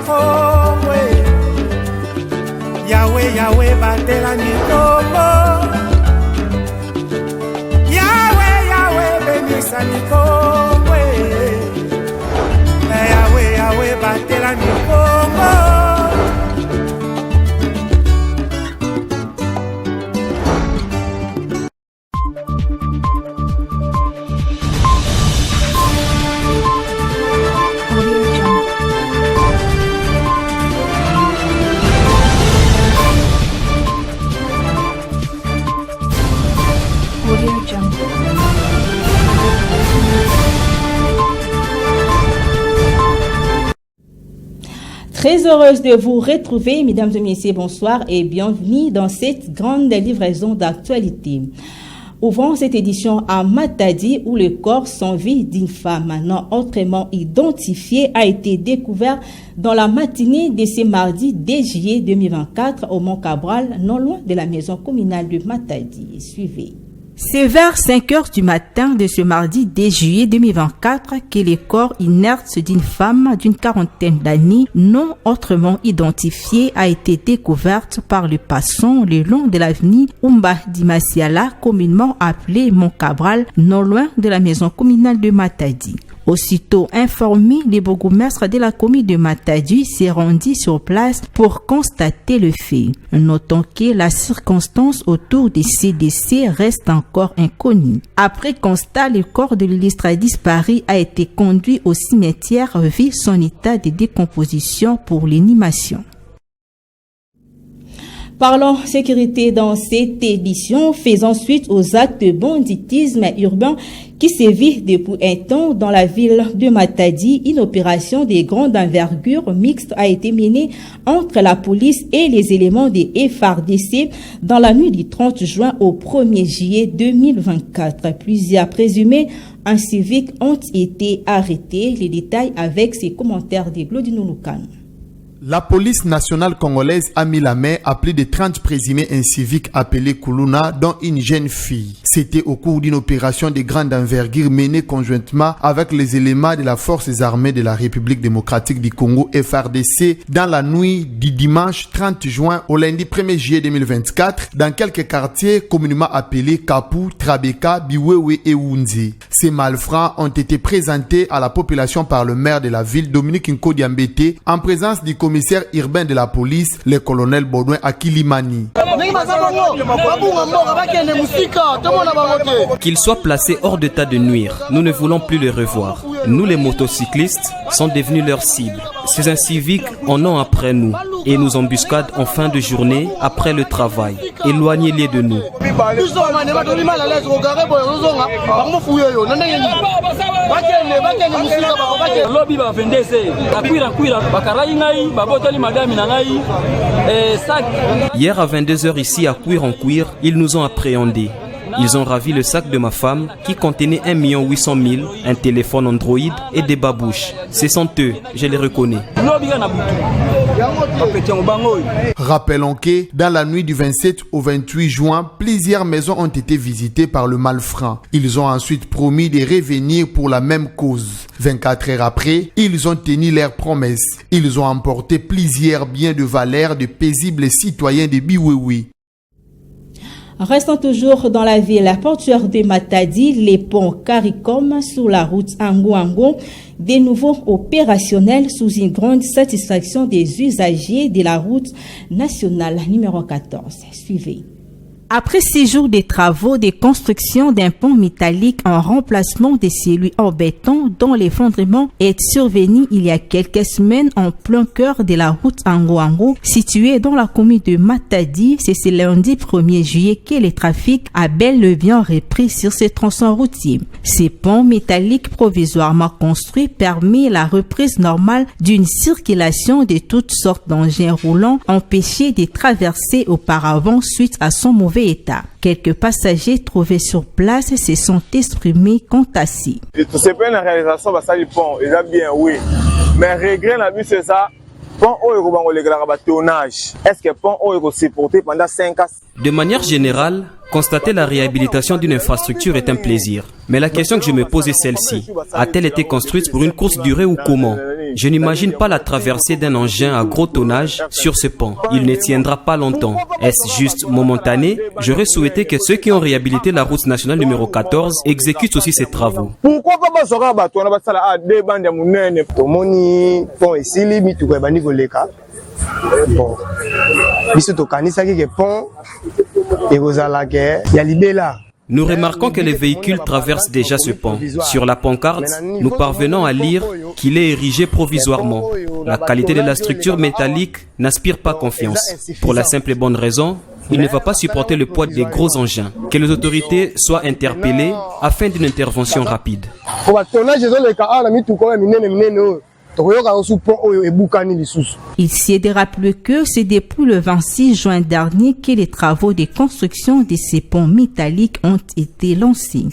komwe Yahweh Yahweh batela mikombo Yahweh Yahweh benisa mikombo Yahweh Yahweh batela mikombo Très heureuse de vous retrouver, mesdames et messieurs, bonsoir et bienvenue dans cette grande livraison d'actualité. Ouvrons cette édition à Matadi où le corps sans vie d'une femme non autrement identifiée a été découvert dans la matinée de ce mardi 2 juillet 2024 au Mont Cabral, non loin de la maison communale de Matadi. Suivez. C'est vers 5 heures du matin de ce mardi 2 juillet 2024 que le corps inerte d'une femme d'une quarantaine d'années, non autrement identifiée, a été découverte par le passant le long de l'avenue Umba Dimasiala, communément appelée Mont Cabral, non loin de la maison communale de Matadi. Aussitôt informé, le bourgmestre de la commune de Matadi s'est rendu sur place pour constater le fait. Notons que la circonstance autour de ces décès reste encore inconnue. Après constat, le corps de l'illustre disparu a été conduit au cimetière vu son état de décomposition pour l'inhumation. Parlons sécurité dans cette édition, faisant suite aux actes de banditisme urbain qui sévit depuis un temps dans la ville de Matadi. Une opération de grande envergure mixte a été menée entre la police et les éléments des FARDC dans la nuit du 30 juin au 1er juillet 2024. Plusieurs présumés inciviques ont été arrêtés. Les détails avec ces commentaires de Glodino Lukan. La police nationale congolaise a mis la main à plus de 30 présumés inciviques appelés Kuluna, dont une jeune fille. C'était au cours d'une opération de grande envergure menée conjointement avec les éléments de la Forces armées de la République démocratique du Congo FARDC dans la nuit du dimanche 30 juin au lundi 1er juillet 2024 dans quelques quartiers communément appelés Kapu, Trabeka, Biwewe et Wunzi. Ces malfrats ont été présentés à la population par le maire de la ville Dominique Nkodiambete en présence du commissaire urbain de la police, le colonel Baudouin Akilimani. Qu'ils soient placés hors d'état de nuire, nous ne voulons plus les revoir. Nous, les motocyclistes, sont devenus leur cible. Ces inciviques en ont après nous et nous embuscadent en fin de journée après le travail. Éloignez-les de nous. Hier à 22h ici à Cuir-en-Cuir, ils nous ont appréhendés. Ils ont ravi le sac de ma femme qui contenait 1 800 000, un téléphone Android et des babouches. Ce sont eux, je les reconnais. Rappelons que dans la nuit du 27 au 28 juin, plusieurs maisons ont été visitées par le malfrat. Ils ont ensuite promis de revenir pour la même cause. 24 heures après, ils ont tenu leurs promesses. Ils ont emporté plusieurs biens de valeur de paisibles citoyens de Biwewe. Restons toujours dans la ville portuaire de Matadi, les ponts CARICOM sur la route Ango-Ango, de nouveau opérationnels sous une grande satisfaction des usagers de la route nationale numéro 14. Suivez. Après 6 jours de travaux de construction d'un pont métallique en remplacement de celui en béton dont l'effondrement est survenu il y a quelques semaines en plein cœur de la route Ango-Ango, située dans la commune de Matadi, c'est ce lundi 1er juillet que le trafic a bel et bien repris sur ce tronçon routier. Ce pont métallique provisoirement construit permet la reprise normale d'une circulation de toutes sortes d'engins roulants empêchés de traverser auparavant suite à son mauvais état. Quelques passagers trouvés sur place se sont exprimés quant à ci. C'est pas une réalisation parce que le pont il a bien oui, mais regret la vie c'est ça. Pont au est-ce que pont est supporté pendant 5 ans? De manière générale, constater la réhabilitation d'une infrastructure est un plaisir. Mais la question que je me pose est celle-ci. A-t-elle été construite pour une courte durée ou comment? Je n'imagine pas la traversée d'un engin à gros tonnage sur ce pont. Il ne tiendra pas longtemps. Est-ce juste momentané? J'aurais souhaité que ceux qui ont réhabilité la route nationale numéro 14 exécutent aussi ces travaux. Pourquoi pas soka bato na basala a deux bandes ya munene tomoni pont esili mituko ebandi koleka bon biso tokanisa ke pont ekozala ke ya libela. Nous remarquons que les véhicules traversent déjà ce pont. Sur la pancarte, nous parvenons à lire qu'il est érigé provisoirement. La qualité de la structure métallique n'inspire pas confiance. Pour la simple et bonne raison, il ne va pas supporter le poids des gros engins. Que les autorités soient interpellées afin d'une intervention rapide. Il s'est de rappeler que c'est depuis le 26 juin dernier que les travaux de construction de ces ponts métalliques ont été lancés.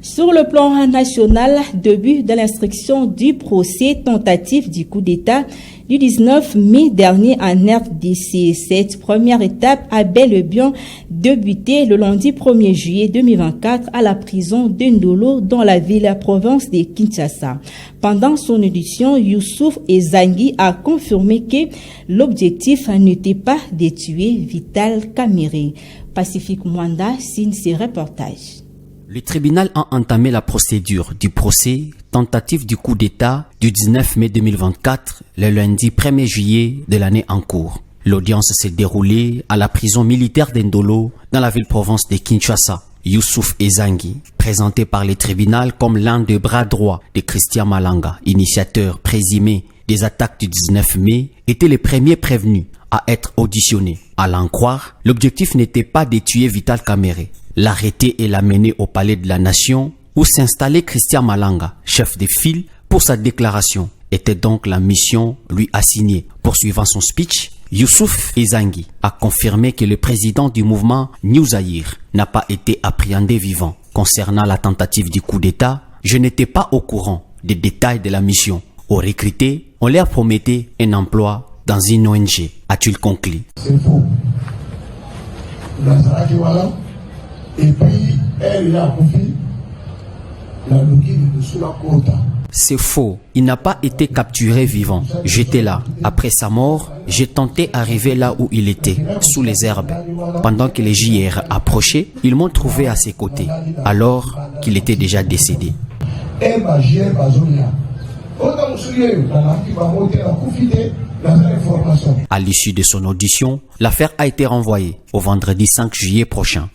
Sur le plan national, début de l'instruction du procès tentatif du coup d'État du 19 mai dernier en RDC. Cette première étape a bel et bien débuté le lundi 1er juillet 2024 à la prison de Ndolo dans la ville-province de Kinshasa. Pendant son audition, Youssouf Ezangi a confirmé que l'objectif n'était pas de tuer Vital Kamerhe. Pacifique Mwanda signe ses reportages. Le tribunal a entamé la procédure du procès tentative du coup d'État du 19 mai 2024, le lundi 1er juillet de l'année en cours. L'audience s'est déroulée à la prison militaire d'Ndolo dans la ville-province de Kinshasa. Youssouf Ezangi, présenté par le tribunal comme l'un des bras droits de Christian Malanga, initiateur présumé des attaques du 19 mai, était le premier prévenu à être auditionné. À l'en croire, l'objectif n'était pas de tuer Vital Kamerhe, l'arrêter et l'amener au palais de la nation où s'installait Christian Malanga, chef de file, pour sa déclaration. Était donc la mission lui assignée. Poursuivant son speech, Youssouf Ezangi a confirmé que le président du mouvement New Zaïre n'a pas été appréhendé vivant. Concernant la tentative du coup d'État, je n'étais pas au courant des détails de la mission. Aux recrutés, on leur promettait un emploi dans une ONG, a-t-il conclu. C'est faux. Et puis, elle a confié la logique de sous la quota. C'est faux. Il n'a pas été capturé vivant. J'étais là. Après sa mort, j'ai tenté d'arriver là où il était, sous les herbes. Pendant que les JR approchaient, ils m'ont trouvé à ses côtés, alors qu'il était déjà décédé. À l'issue de son audition, l'affaire a été renvoyée au vendredi 5 juillet prochain.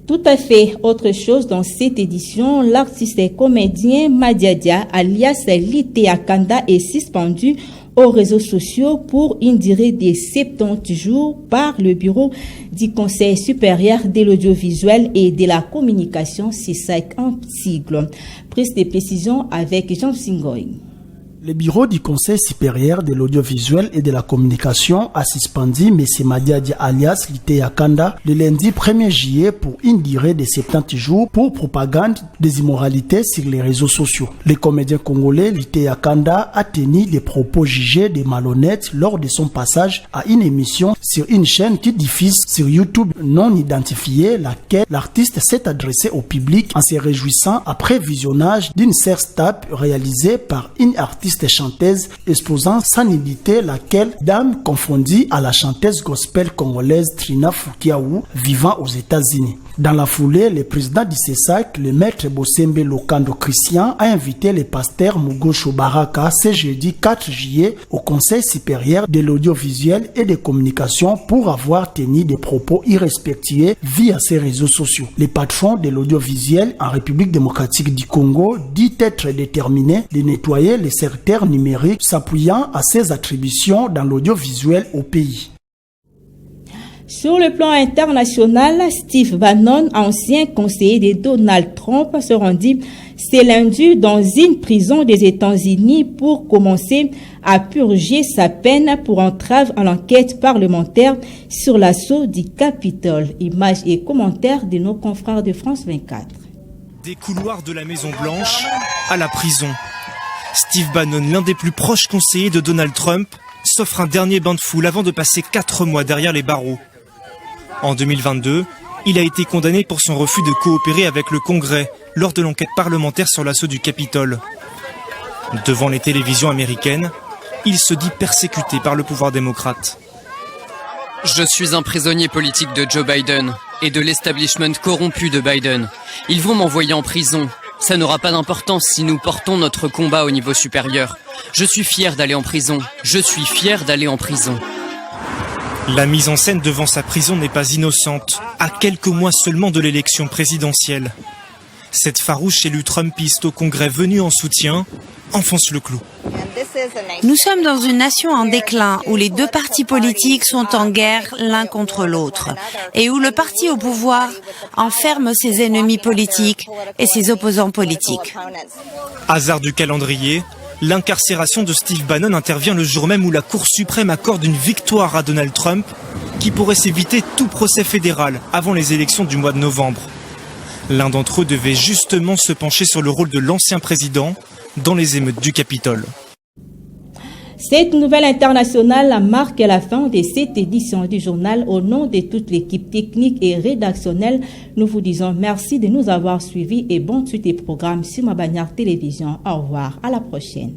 Tout à fait autre chose dans cette édition, l'artiste et comédien Madiadia alias Lite Akanda est suspendu aux réseaux sociaux pour une durée de 70 jours par le bureau du Conseil supérieur de l'audiovisuel et de la communication, CISAC en sigle. Prise de précision avec Jean Singoy. Le bureau du Conseil supérieur de l'audiovisuel et de la communication a suspendu M. Madiadia alias Lite Akanda le lundi 1er juillet pour une durée de 70 jours pour propagande des immoralités sur les réseaux sociaux. Le comédien congolais Lite Akanda a tenu des propos jugés de malhonnêtes lors de son passage à une émission sur une chaîne qui diffuse sur YouTube non identifiée, laquelle l'artiste s'est adressé au public en se réjouissant après visionnage d'une sex tape réalisée par une artiste chanteuse exposant sa nudité, laquelle dame confondue à la chanteuse gospel congolaise Trina Fukiaou vivant aux États-Unis. Dans la foulée, le président du CESAC, le maître Bosembe Lokando Christian, a invité le pasteur Mugosho Baraka ce jeudi 4 juillet au Conseil supérieur de l'audiovisuel et des communications pour avoir tenu des propos irrespectueux via ses réseaux sociaux. Le patron de l'audiovisuel en République démocratique du Congo dit être déterminé de nettoyer les secteurs numériques s'appuyant à ses attributions dans l'audiovisuel au pays. Sur le plan international, Steve Bannon, ancien conseiller de Donald Trump, se rendit ce lundi dans une prison des États-Unis pour commencer à purger sa peine pour entrave à l'enquête parlementaire sur l'assaut du Capitole. Images et commentaires de nos confrères de France 24. Des couloirs de la Maison-Blanche à la prison. Steve Bannon, l'un des plus proches conseillers de Donald Trump, s'offre un dernier bain de foule avant de passer 4 mois derrière les barreaux. En 2022, il a été condamné pour son refus de coopérer avec le Congrès lors de l'enquête parlementaire sur l'assaut du Capitole. Devant les télévisions américaines, il se dit persécuté par le pouvoir démocrate. Je suis un prisonnier politique de Joe Biden et de l'establishment corrompu de Biden. Ils vont m'envoyer en prison. Ça n'aura pas d'importance si nous portons notre combat au niveau supérieur. Je suis fier d'aller en prison. Je suis fier d'aller en prison. La mise en scène devant sa prison n'est pas innocente, à quelques mois seulement de l'élection présidentielle. Cette farouche élue trumpiste au Congrès venue en soutien enfonce le clou. Nous sommes dans une nation en déclin où les deux partis politiques sont en guerre l'un contre l'autre et où le parti au pouvoir enferme ses ennemis politiques et ses opposants politiques. Hasard du calendrier, l'incarcération de Steve Bannon intervient le jour même où la Cour suprême accorde une victoire à Donald Trump qui pourrait s'éviter tout procès fédéral avant les élections du mois de novembre. L'un d'entre eux devait justement se pencher sur le rôle de l'ancien président dans les émeutes du Capitole. Cette nouvelle internationale marque la fin de cette édition du journal. Au nom de toute l'équipe technique et rédactionnelle, nous vous disons merci de nous avoir suivis et bonne suite des programmes sur ma bannière télévision. Au revoir, à la prochaine.